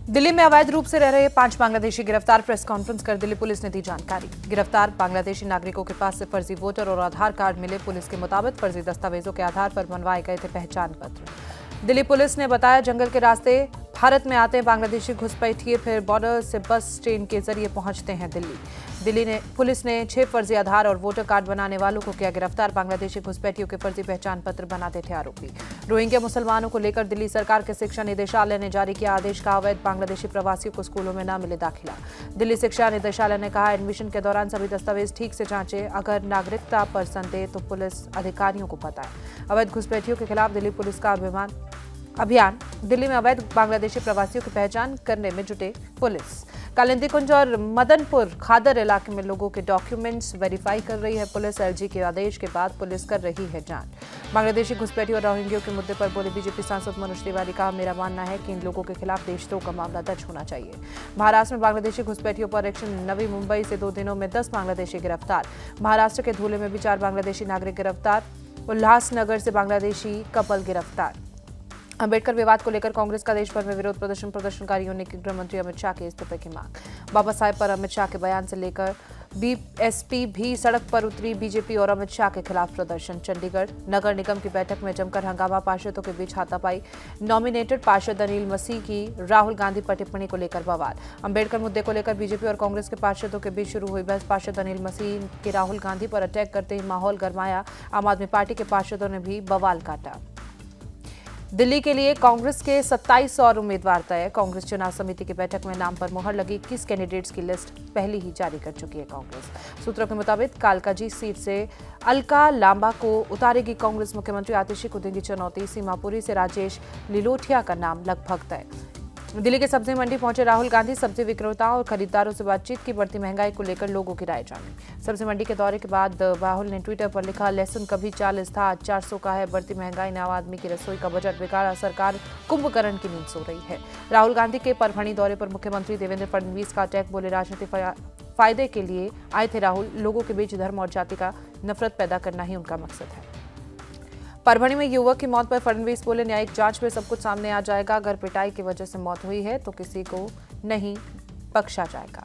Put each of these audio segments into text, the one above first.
दिल्ली में अवैध रूप से रह रहे 5 बांग्लादेशी गिरफ्तार। प्रेस कॉन्फ्रेंस कर दिल्ली पुलिस ने दी जानकारी। गिरफ्तार बांग्लादेशी नागरिकों के पास से फर्जी वोटर और आधार कार्ड मिले। पुलिस के मुताबिक फर्जी दस्तावेजों के आधार पर बनवाए गए थे पहचान पत्र। दिल्ली पुलिस ने बताया, जंगल के रास्ते भारत में आते हैं बांग्लादेशी घुसपैठिए, फिर बॉर्डर से बस ट्रेन के जरिए पहुंचते हैं दिल्ली। पुलिस ने 6 फर्जी आधार और वोटर कार्ड बनाने वालों को किया गिरफ्तार। बांग्लादेशी घुसपैठियों के फर्जी पहचान पत्र बनाते थे आरोपी। रोहिंग्या मुसलमानों को लेकर दिल्ली सरकार के शिक्षा निदेशालय ने जारी किया आदेश। का अवैध बांग्लादेशी प्रवासियों को स्कूलों में न मिले दाखिला। दिल्ली शिक्षा निदेशालय ने कहा, एडमिशन के दौरान सभी दस्तावेज ठीक से जांचें। अगर नागरिकता पर संदेह तो पुलिस अधिकारियों को बताएं। अवैध घुसपैठियों के खिलाफ दिल्ली पुलिस का अभियान। दिल्ली में अवैध बांग्लादेशी प्रवासियों की पहचान करने में जुटे पुलिस। कालिंदी कुंज और मदनपुर खादर इलाके में लोगों के डॉक्यूमेंट्स वेरीफाई कर रही है पुलिस। एलजी के आदेश के बाद पुलिस कर रही है जांच। बांग्लादेशी घुसपैठियों और रोहिंग्यों के मुद्दे पर बोले बीजेपी सांसद मनोज तिवारी का, मेरा मानना है कि इन लोगों के खिलाफ देशद्रोह का मामला दर्ज होना चाहिए। महाराष्ट्र में बांग्लादेशी घुसपैठियों पर एक्शन। नवी मुंबई से 2 दिनों में 10 बांग्लादेशी गिरफ्तार। महाराष्ट्र के धुले में भी 4 बांग्लादेशी नागरिक गिरफ्तार। उल्लासनगर से बांग्लादेशी कपल गिरफ्तार। अंबेडकर विवाद को लेकर कांग्रेस का देश भर में विरोध प्रदर्शन। प्रदर्शनकारियों ने की गृह मंत्री अमित शाह के इस्तीफे की मांग। बाबा साहेब पर अमित शाह के बयान से लेकर बीएसपी भी सड़क पर उतरी। बीजेपी और अमित शाह के खिलाफ प्रदर्शन। चंडीगढ़ नगर निगम की बैठक में जमकर हंगामा। पार्षदों के बीच हाथापाई। नॉमिनेटेड पार्षद अनिल मसीह की राहुल गांधी पर टिप्पणी को लेकर बवाल। अंबेडकर मुद्दे को लेकर बीजेपी और कांग्रेस के पार्षदों के बीच शुरू हुई बहस। पार्षद अनिल मसीह के राहुल गांधी पर अटैक करते ही माहौल गरमाया। आम आदमी पार्टी के पार्षदों ने भी बवाल काटा। दिल्ली के लिए कांग्रेस के 27 और उम्मीदवार तय। कांग्रेस चुनाव समिति की बैठक में नाम पर मुहर लगी। 21 कैंडिडेट्स की लिस्ट पहले ही जारी कर चुकी है कांग्रेस। सूत्रों के मुताबिक कालकाजी सीट से अलका लांबा को उतारेगी कांग्रेस। मुख्यमंत्री आतिशी को देंगी चुनौती। सीमापुरी से राजेश लिलोठिया का नाम लगभग तय। दिल्ली के सब्जी मंडी पहुंचे राहुल गांधी। सब्जी विक्रेताओं और खरीदारों से बातचीत की। बढ़ती महंगाई को लेकर लोगों की राय जानी। सब्जी मंडी के दौरे के बाद राहुल ने ट्विटर पर लिखा, लहसुन कभी 40 था, आज 400 का है। बढ़ती महंगाई ने आम आदमी की रसोई का बजट बिगाड़ा। सरकार कुंभकर्ण की नींद सो रही है। राहुल गांधी के परभणी दौरे पर मुख्यमंत्री देवेंद्र फडणवीस का अटैक। बोले, राजनीतिक फायदे के लिए आए थे राहुल। लोगों के बीच धर्म और जाति का नफरत पैदा करना ही उनका मकसद है। परभणी में युवक की मौत पर फडणवीस बोले, न्यायिक जांच में सब कुछ सामने आ जाएगा। अगर पिटाई की वजह से मौत हुई है तो किसी को नहीं बख्शा जाएगा।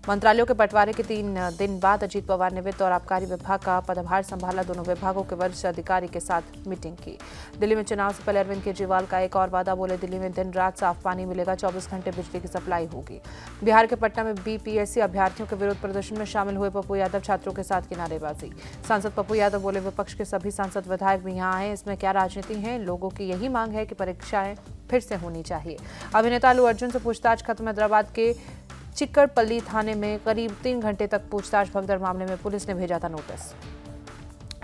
मंत्रालयों के बंटवारे के 3 दिन बाद अजीत पवार ने वित्त और आबकारी विभाग का पदभार संभाला। दोनों विभागों के वरिष्ठ अधिकारी के साथ मीटिंग की। दिल्ली में चुनाव से पहले अरविंद केजरीवाल का एक और वादा। बोले, दिल्ली में दिन रात साफ पानी मिलेगा, 24 घंटे बिजली की सप्लाई होगी। बिहार के पटना में बीपीएससी अभ्यर्थियों के विरोध प्रदर्शन में शामिल हुए पप्पू यादव। छात्रों के साथ की नारेबाजी। सांसद पप्पू यादव बोले, विपक्ष के सभी सांसद विधायक भी यहाँ आए, इसमें क्या राजनीति है। लोगों की यही मांग है कि परीक्षाएं फिर से होनी चाहिए। अभिनेता अल्लू अर्जुन से पूछताछ खत्म। हैदराबाद के चिक्कड़पल्ली थाने में करीब 3 घंटे तक पूछताछ। भगदड़ मामले में पुलिस ने भेजा था नोटिस।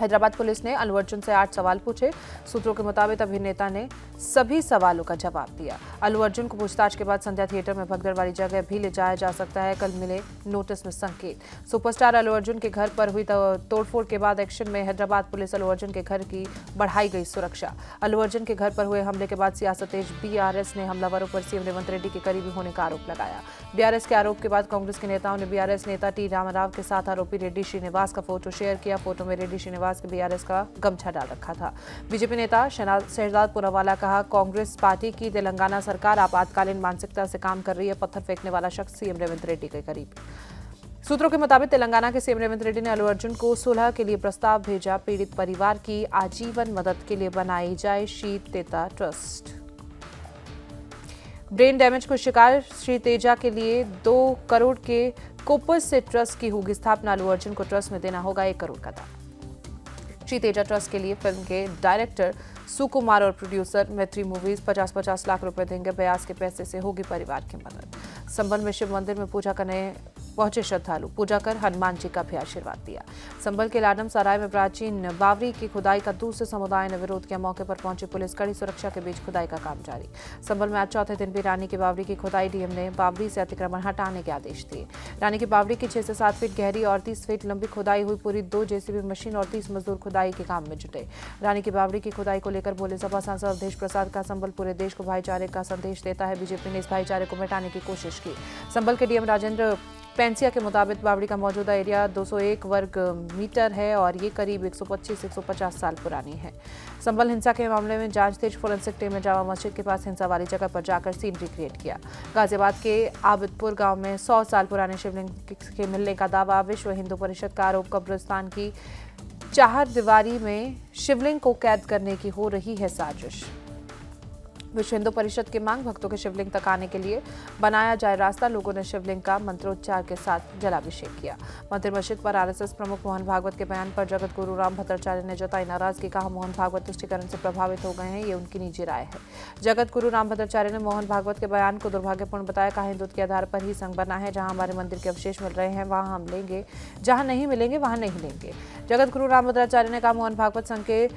हैदराबाद पुलिस ने अल्लू अर्जुन से 8 सवाल पूछे। सूत्रों के मुताबिक अभिनेता ने सभी सवालों का जवाब दिया। अल्लू अर्जुन को पूछताछ के बाद संध्या थिएटर में भगदड़ वाली जगह भी ले जाया जा सकता है। कल मिले नोटिस में संकेत। सुपरस्टार अल्लू अर्जुन के घर पर हुई तोड़फोड़ के बाद एक्शन में हैदराबाद पुलिस। अल्लू अर्जुन के घर की बढ़ाई गई सुरक्षा। अल्लू अर्जुन के घर पर हुए हमले के बाद सियासतेज बीआरएस ने हमलावरों पर सीएम रेवंत रेड्डी के करीबी होने का आरोप लगाया। बीआरएस के आरोप के बाद कांग्रेस के नेताओं ने बीआरएस नेता टी रामाराव के साथ आरोपी रेड्डी श्रीनिवास का फोटो शेयर किया। फोटो में रेड्डी श्रीनिवास के बीआरएस का गमछा डाल रखा था। बीजेपी नेता शहजाद पूनावाला कहा, कांग्रेस पार्टी की तेलंगाना सरकार आपातकालीन मानसिकता से काम कर रही है। पत्थर फेंकने वाला शख्स सीएम रेवंत रेड्डी के करीब। सूत्रों के मुताबिक तेलंगाना के सीएम रेवंत रेड्डी ने अल्लू अर्जुन को सुलह के लिए प्रस्ताव भेजा। पीड़ित परिवार की आजीवन मदद के लिए बनाई जाए शीत तेजा ट्रस्ट। ब्रेन डैमेज को शिकार श्री तेजा के लिए 2 करोड़ के कोपस से ट्रस्ट की होगी स्थापना। अल्लू अर्जुन को ट्रस्ट में देना होगा 1 करोड़ का दान। श्री तेजा ट्रस्ट के लिए फिल्म के डायरेक्टर सुकुमार और प्रोड्यूसर मैत्री मूवीज 50-50 लाख रुपए देंगे। ब्याज के पैसे से होगी परिवार की मदद। संबल में शिव मंदिर में पूजा करने पहुंचे श्रद्धालु। पूजा कर हनुमान जी का भी आशीर्वाद दिया। संबल के लाडम सराय में प्राचीन बावरी की खुदाई का दूसरे समुदाय ने विरोध किया। मौके पर पहुंची पुलिस। कड़ी सुरक्षा के बीच खुदाई का काम जारी। संबल में आज चौथे दिन भी रानी की बावरी की खुदाई। डीएम ने बावरी से अतिक्रमण हटाने के आदेश दिए। रानी की बावरी की 6 से 7 फीट गहरी और 30 फीट लंबी खुदाई हुई। पूरी 2 जेसीबी मशीन और 30 मजदूर खुदाई के काम में जुटे। रानी की बावरी की खुदाई को लेकर बोले सपा सांसद अवधेश प्रसाद का, संबल पूरे देश को भाईचारे का संदेश देता है। बीजेपी ने इस भाईचारे को मिटाने की कोशिश की। संबल के डीएम राजेंद्र पेंसिया के मुताबिक बावड़ी का मौजूदा एरिया 201 वर्ग मीटर है और ये करीब 125-150 साल पुरानी है। संभल हिंसा के मामले में जांच तेज। फोरेंसिक टीम ने जामा मस्जिद के पास हिंसा वाली जगह पर जाकर सीन रिक्रिएट किया। गाजियाबाद के आबिदपुर गांव में 100 साल पुराने शिवलिंग के मिलने का दावा। विश्व हिंदू परिषद का आरोप, कब्रिस्तान की चार दीवारी में शिवलिंग को कैद करने की हो रही है साजिश। विश्व हिंदू परिषद की मांग, भक्तों के शिवलिंग तक आने के लिए बनाया जाए रास्ता। लोगों ने शिवलिंग का मंत्रोच्चार के साथ जलाभिषेक किया। मंदिर मस्जिद पर आरएसएस प्रमुख मोहन भागवत के बयान पर जगत गुरु राम भद्राचार्य ने जताई नाराजगी। कहा, मोहन भागवत तुष्टीकरण से प्रभावित हो गए हैं, ये उनकी निजी राय है। जगत गुरु राम भद्राचार्य ने मोहन भागवत के बयान को दुर्भाग्यपूर्ण बताया। कहा, हिंदुत्व के आधार पर ही संघ बना है। जहां हमारे मंदिर के अवशेष मिल रहे हैं वहां हम लेंगे, जहां नहीं मिलेंगे वहां नहीं लेंगे। जगत गुरु राम भद्राचार्य ने कहा, मोहन भागवत संघ के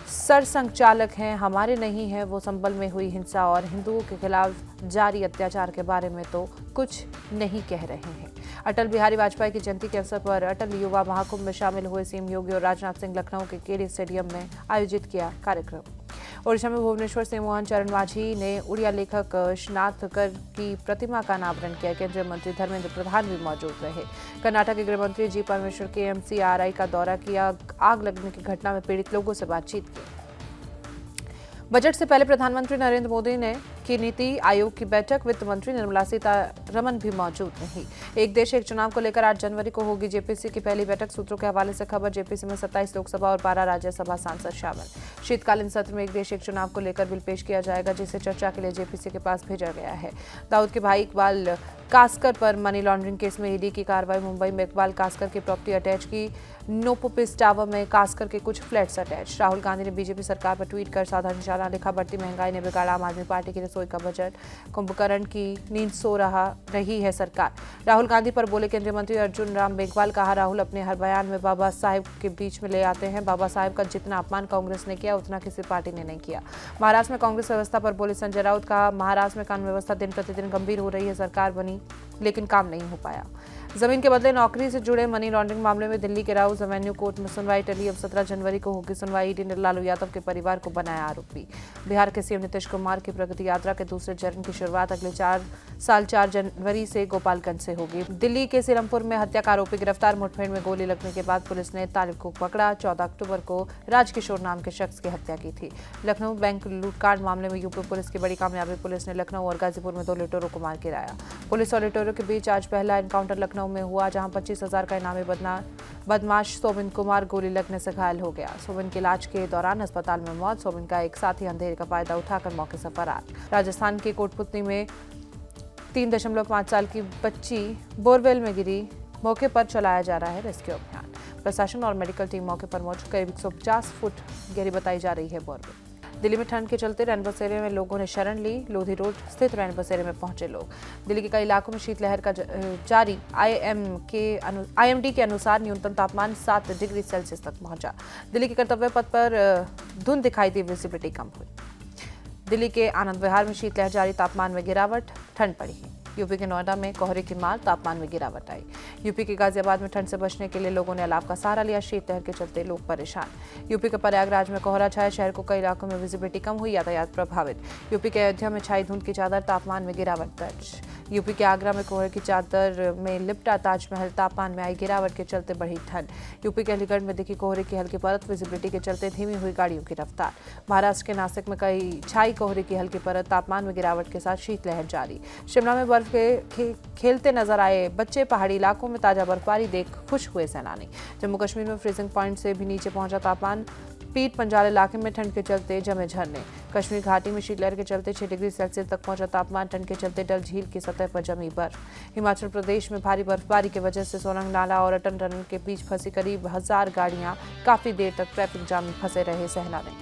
सरसंघचालक हैं, हमारे नहीं है। वो संभल में हुई हिंसा और हिंदुओं के खिलाफ जारी अत्याचार के बारे में तो कुछ नहीं कह रहे हैं। अटल बिहारी वाजपेयी की जयंती के अवसर पर अटल युवा महाकुंभ में शामिल हुए सीएम योगी और राजनाथ सिंह लखनऊ के केडी स्टेडियम में आयोजित किया कार्यक्रम। ओडिशा में भुवनेश्वर से मोहन चरण माझी ने उड़िया लेखक शनाथकर की प्रतिमा का अनावरण किया। केंद्रीय मंत्री धर्मेंद्र प्रधान भी मौजूद रहे। कर्नाटक के गृह मंत्री जी परमेश्वर के एमसीआरआई का दौरा किया। आग लगने की घटना में पीड़ित लोगों से बातचीत की। बजट से पहले प्रधानमंत्री नरेंद्र मोदी ने की नीति आयोग की बैठक। वित्त मंत्री निर्मला सीतारमण भी मौजूद रही। एक देश एक चुनाव को लेकर 8 जनवरी को होगी जेपीसी की पहली बैठक। सूत्रों के हवाले से खबर, जेपीसी में 27 लोकसभा और 12 राज्यसभा सांसद शामिल। शीतकालीन सत्र में एक देश एक चुनाव को लेकर बिल पेश किया जाएगा, जिसे चर्चा के लिए जेपीसी के पास भेजा गया है। दाऊद के भाई इकबाल कास्कर पर मनी लॉन्ड्रिंग केस में ईडी की कार्रवाई। मुंबई में इकबाल कास्कर की प्रॉपर्टी अटैच की। नोपोपिस टावर में कास्कर के कुछ फ्लैट्स अटैच। राहुल गांधी ने बीजेपी सरकार पर ट्वीट कर साधा निशाना। लिखा, बढ़ती महंगाई ने बिगाड़ा आम आदमी पार्टी की रसोई का बजट। कुंभकर्ण की नींद सो रही है सरकार। राहुल गांधी पर बोले केंद्रीय मंत्री अर्जुन राम मेघवाल। कहा, राहुल अपने हर बयान में बाबा साहेब के बीच में ले आते हैं। बाबा साहेब का जितना अपमान कांग्रेस ने किया उतना किसी पार्टी ने नहीं किया। महाराष्ट्र में कांग्रेस व्यवस्था पर बोले संजय राउत। कहा, महाराष्ट्र में कानून व्यवस्था दिन प्रतिदिन गंभीर हो रही है। सरकार बनी लेकिन काम नहीं हो पाया। जमीन के बदले नौकरी से जुड़े मनी लॉन्ड्रिंग मामले में दिल्ली के राउस एवेन्यू कोर्ट में सुनवाई टली। अब 17 जनवरी को होगी सुनवाई। ईडी ने लालू यादव के परिवार को बनाया आरोपी। बिहार के सीएम नीतीश कुमार की प्रगति यात्रा के दूसरे चरण की शुरुआत अगले 4 जनवरी से गोपालगंज से होगी। दिल्ली के सीरमपुर में हत्या का आरोपी गिरफ्तार। मुठभेड़ में गोली लगने के बाद पुलिस ने तालिब को पकड़ा। 14 अक्टूबर को राजकिशोर नाम के शख्स की हत्या की थी। लखनऊ बैंक लूटकांड मामले में यूपी पुलिस की बड़ी कामयाबी। पुलिस ने लखनऊ और गाजीपुर में 2 लुटेरों को मार गिराया। पुलिस और लुटेरों के बीच आज पहला एनकाउंटर लखनऊ में हुआ, जहां 25,000 का इनामी बदमाश सोबिन कुमार गोली लगने से घायल हो गया। सोबिन की इलाज के दौरान अस्पताल में मौत। सोबिन का एक साथी अंधेरे का फायदा उठाकर मौके से फरार। राजस्थान के कोटपुतली में 3.5 साल की बच्ची बोरवेल में गिरी। मौके पर चलाया जा रहा है रेस्क्यू अभियान। प्रशासन और मेडिकल टीम मौके पर मौजूद। करीब 150 फुट गहरी बताई जा रही है बोरवेल। दिल्ली में ठंड के चलते रैन बसेरे में लोगों ने शरण ली। लोधी रोड स्थित रैन बसेरे में पहुंचे लोग। दिल्ली के कई इलाकों में शीतलहर का जारी। आईएमडी के अनुसार न्यूनतम तापमान 7 डिग्री सेल्सियस तक पहुंचा। दिल्ली के कर्तव्य पथ पर धुंध दिखाई दी, विजिबिलिटी कम हुई। दिल्ली के आनंद विहार में शीतलहर जारी, तापमान में गिरावट, ठंड बढ़ी। यूपी के नोएडा में कोहरे की मार, तापमान में गिरावट आई। यूपी के गाजियाबाद में ठंड से बचने के लिए लोगों ने अलाव का सहारा लिया। शीतलहर के चलते लोग परेशान। यूपी के प्रयागराज में कोहरा छाया, शहर को कई इलाकों में विजिबिलिटी कम हुई, यातायात प्रभावित। यूपी के अयोध्या में छाई धुंध की चादर, तापमान में गिरावट दर्ज। यूपी के आगरा में कोहरे की चादर में लिपटा ताजमहल, तापमान में आई गिरावट के चलते बढ़ी ठंड। यूपी के अलीगढ़ में दिखी कोहरे की हल्की परत, विजिबिलिटी के चलते धीमी हुई गाड़ियों की रफ्तार। महाराष्ट्र के नासिक में कई छाई कोहरे की हल्की परत, तापमान में गिरावट के साथ शीतलहर जारी। शिमला में बर्फ के खेलते नजर आए बच्चे, पहाड़ी इलाकों में ताजा बर्फबारी देख खुश हुए सैलानी। जम्मू कश्मीर में फ्रीजिंग पॉइंट से भी नीचे पहुंचा तापमान। पीर पंजाल इलाके में ठंड के चलते जमे झरने। कश्मीर घाटी में शीतलहर के चलते 6 डिग्री सेल्सियस तक पहुंचा तापमान। ठंड के चलते डल झील की सतह पर जमी बर्फ। हिमाचल प्रदेश में भारी बर्फबारी की वजह से सोलंग नाला और अटल टनल के बीच फंसी करीब 1000 गाड़ियां काफी देर तक ट्रैफिक जाम में फंसे रहे सैलानी।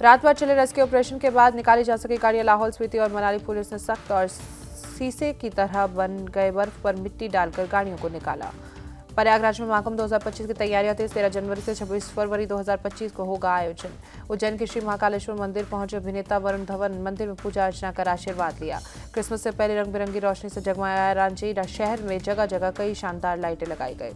रात भर चले रेस्क्यू ऑपरेशन के बाद निकाली जा सकी गाड़ियां। लाहौल स्पीति और मनाली पुलिस ने सख्त और शीशे की तरह बन गए बर्फ पर मिट्टी डालकर गाड़ियों को निकाला। प्रयागराज में महाकुंभ 2025 की तैयारियां थी। 13 जनवरी से 26 फरवरी 2025 को होगा आयोजन। उज्जैन के श्री महाकालेश्वर मंदिर पहुंचे अभिनेता वरुण धवन। मंदिर में पूजा अर्चना कर आशीर्वाद लिया। क्रिसमस से पहले रंग बिरंगी रोशनी से जगमगाया रांची शहर में। जगह जगह कई शानदार लाइटें लगाई गई।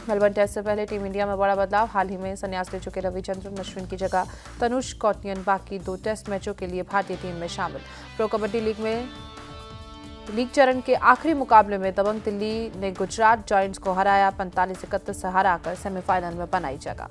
मेलबर्न टेस्ट से पहले टीम इंडिया में बड़ा बदलाव। हाल ही में संन्यास ले चुके रविचंद्रन अश्विन की जगह तनुष कौटिन्य बाकी 2 टेस्ट मैचों के लिए भारतीय टीम में शामिल। प्रो कबड्डी लीग में लीग चरण के आखिरी मुकाबले में दबंग दिल्ली ने गुजरात जायंट्स को हराया। 45-31 से हराकर सेमीफाइनल में बनाई जगह।